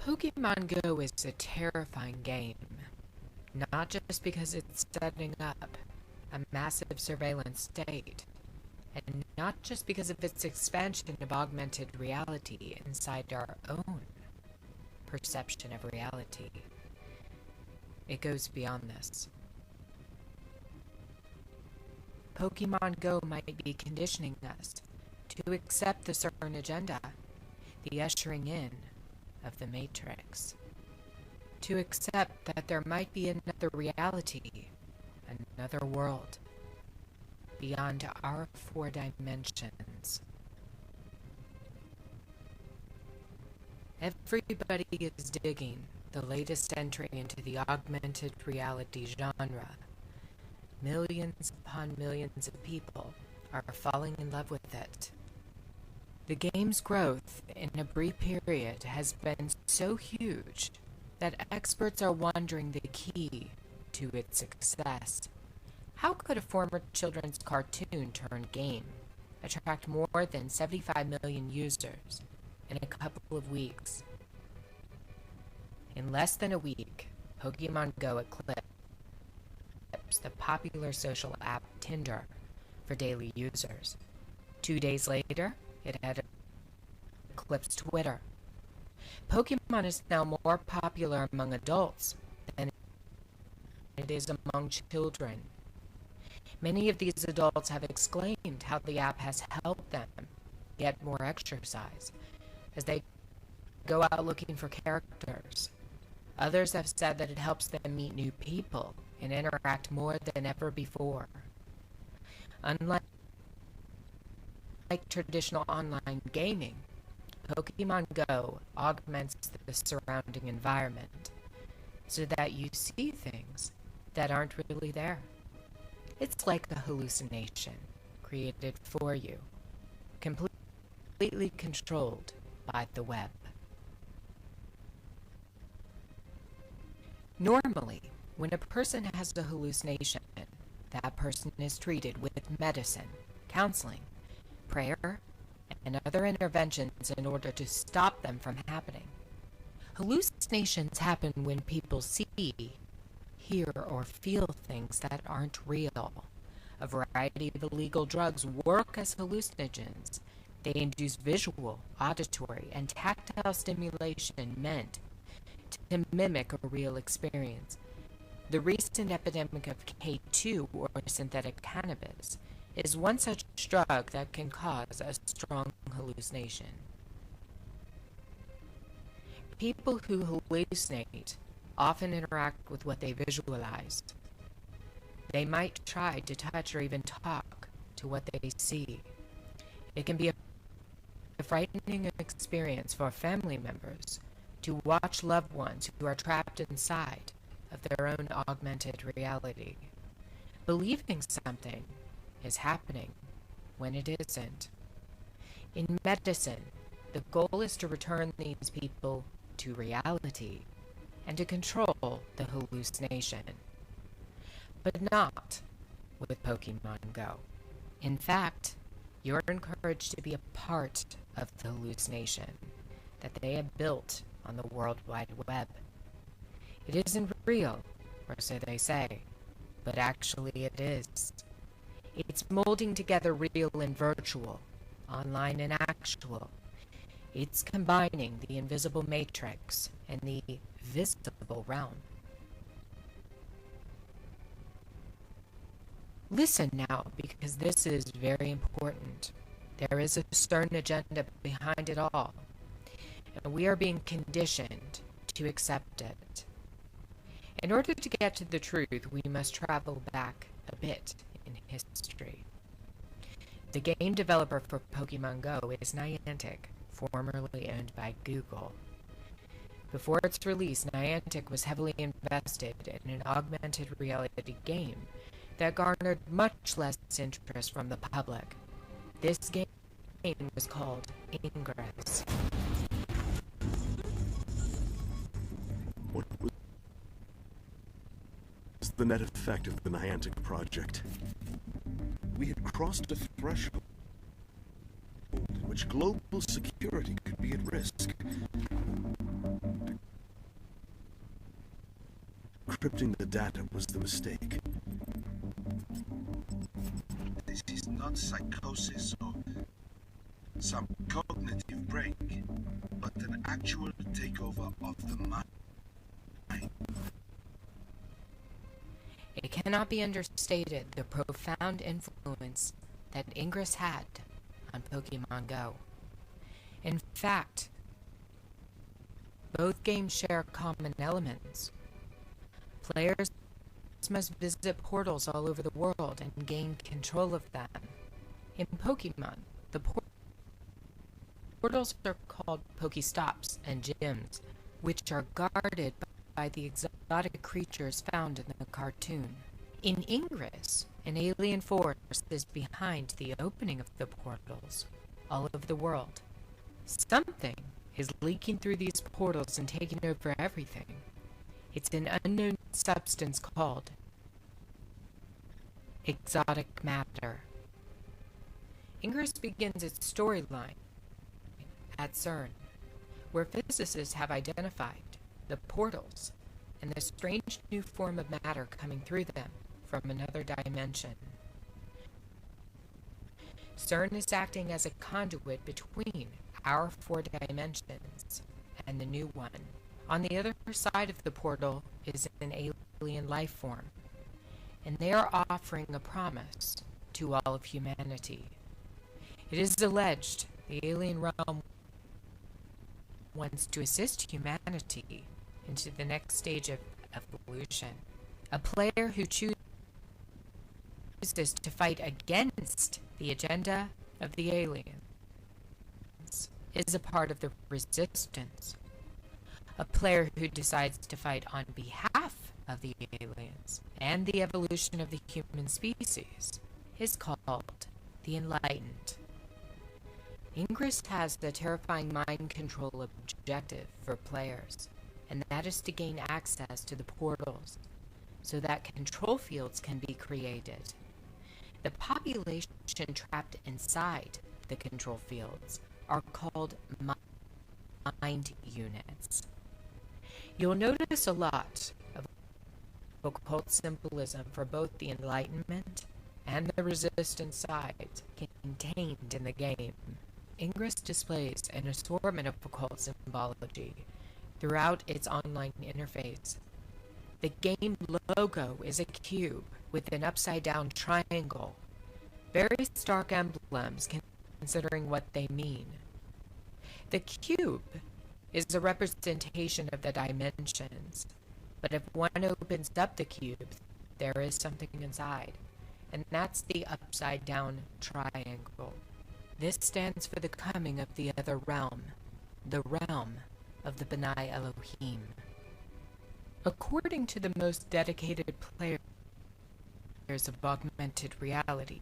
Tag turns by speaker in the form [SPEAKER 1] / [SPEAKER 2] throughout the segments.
[SPEAKER 1] Pokemon Go is a terrifying game, not just because it's setting up a massive surveillance state, and not just because of its expansion of augmented reality inside our own perception of reality. It goes beyond this. Pokemon Go might be conditioning us to accept the certain agenda, the ushering in of the Matrix, to accept that there might be another reality, another world, beyond our 4 dimensions. Everybody is digging the latest entry into the augmented reality genre. Millions upon millions of people are falling in love with it. The game's growth in a brief period has been so huge that experts are wondering the key to its success. How could a former children's cartoon turned game attract more than 75 million users in a couple of weeks? In less than a week, Pokemon Go eclipsed the popular social app Tinder for daily users. 2 days later, it had eclipsed Twitter. Pokemon is now more popular among adults than it is among children. Many of these adults have exclaimed how the app has helped them get more exercise as they go out looking for characters. Others have said that it helps them meet new people and interact more than ever before. Unlike traditional online gaming, Pokemon Go augments the surrounding environment so that you see things that aren't really there. It's like a hallucination created for you, completely controlled by the web. Normally, when a person has a hallucination, that person is treated with medicine, counseling, prayer, and other interventions in order to stop them from happening. Hallucinations happen when people see, hear, or feel things that aren't real. A variety of illegal drugs work as hallucinogens. They induce visual, auditory, and tactile stimulation meant to mimic a real experience. The recent epidemic of K2, or synthetic cannabis, is one such drug that can cause a strong hallucination. People who hallucinate often interact with what they visualized. They might try to touch or even talk to what they see. It can be a frightening experience for family members to watch loved ones who are trapped inside of their own augmented reality, believing something is happening when it isn't. In medicine, the goal is to return these people to reality and to control the hallucination. But not with Pokemon Go. In fact, you're encouraged to be a part of the hallucination that they have built on the World Wide Web. It isn't real, or so they say, but actually it is. It's molding together real and virtual, online and actual. It's combining the invisible matrix and the visible realm. Listen now, because this is very important. There is a stern agenda behind it all, and we are being conditioned to accept it. In order to get to the truth, we must travel back a bit in history. The game developer for Pokemon Go is Niantic, formerly owned by Google. Before its release, Niantic was heavily invested in an augmented reality game that garnered much less interest from the public. This game was called Ingress.
[SPEAKER 2] What was the net effect of the Niantic project? We had crossed a threshold in which global security could be at risk. Decrypting the data was the mistake.
[SPEAKER 3] This is not psychosis or some cognitive break, but an actual takeover of the mind.
[SPEAKER 1] It cannot be understated the profound influence that Ingress had on Pokemon Go. In fact, both games share common elements. Players must visit portals all over the world and gain control of them. In Pokemon, the portals are called Pokestops and gyms, which are guarded by the exotic creatures found in the cartoon. In Ingress, an alien force is behind the opening of the portals all over the world. Something is leaking through these portals and taking over everything. It's an unknown substance called exotic matter. Ingress begins its storyline at CERN, where physicists have identified the portals and the strange new form of matter coming through them from another dimension. CERN is acting as a conduit between our 4 dimensions and the new one. On the other side of the portal is an alien life form, and they are offering a promise to all of humanity. It is alleged the alien realm wants to assist humanity into the next stage of evolution. A player who chooses to fight against the agenda of the aliens is a part of the resistance. A player who decides to fight on behalf of the aliens and the evolution of the human species is called the Enlightened. Ingress has the terrifying mind control objective for players, and that is to gain access to the portals so that control fields can be created. The population trapped inside the control fields are called mind units. You'll notice a lot of occult symbolism for both the Enlightenment and the Resistance sides contained in the game. Ingress displays an assortment of occult symbology throughout its online interface. The game logo is a cube with an upside-down triangle. Very stark emblems considering what they mean. The cube is a representation of the dimensions, but if one opens up the cube, there is something inside, and that's the upside-down triangle. This stands for the coming of the other realm, the realm of the B'nai Elohim. According to the most dedicated players of augmented reality,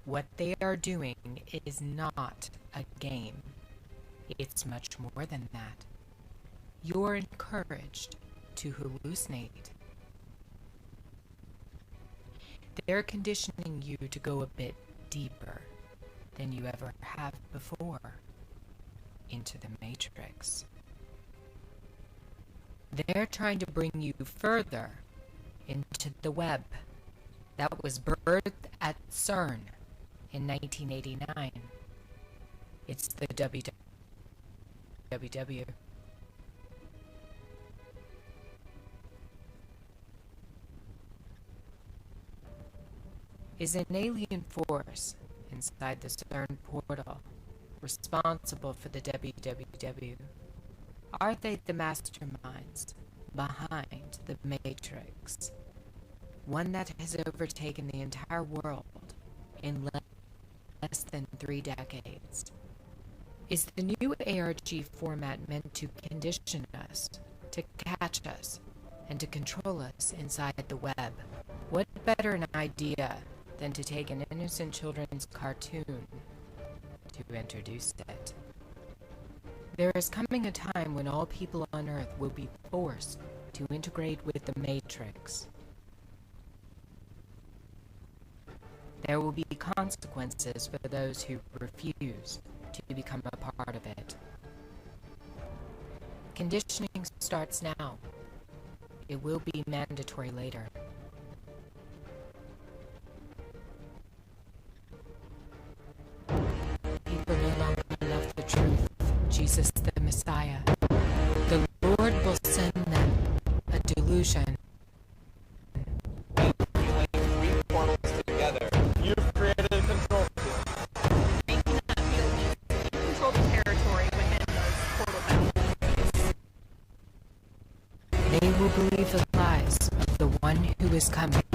[SPEAKER 1] what they are doing is not a game. It's much more than that. You're encouraged to hallucinate. They're conditioning you to go a bit deeper than you ever have before into the Matrix. They're trying to bring you further into the web that was birthed at CERN in 1989. It's the www. Is an alien force inside the CERN portal responsible for the www. Are they the masterminds behind the Matrix? One that has overtaken the entire world in less than 3 decades. Is the new ARG format meant to condition us, to catch us, and to control us inside the web? What better an idea than to take an innocent children's cartoon to introduce it? There is coming a time when all people on Earth will be forced to integrate with the Matrix. There will be consequences for those who refuse to become a part of it. Conditioning starts now. it will be mandatory later. People no longer love the truth, Jesus the Messiah. The Lord will send them a delusion.
[SPEAKER 4] Three portals together. You've created a control field.
[SPEAKER 5] Making that field means you control the territory within those portal boundaries.
[SPEAKER 1] They will believe the lies of the one who is coming.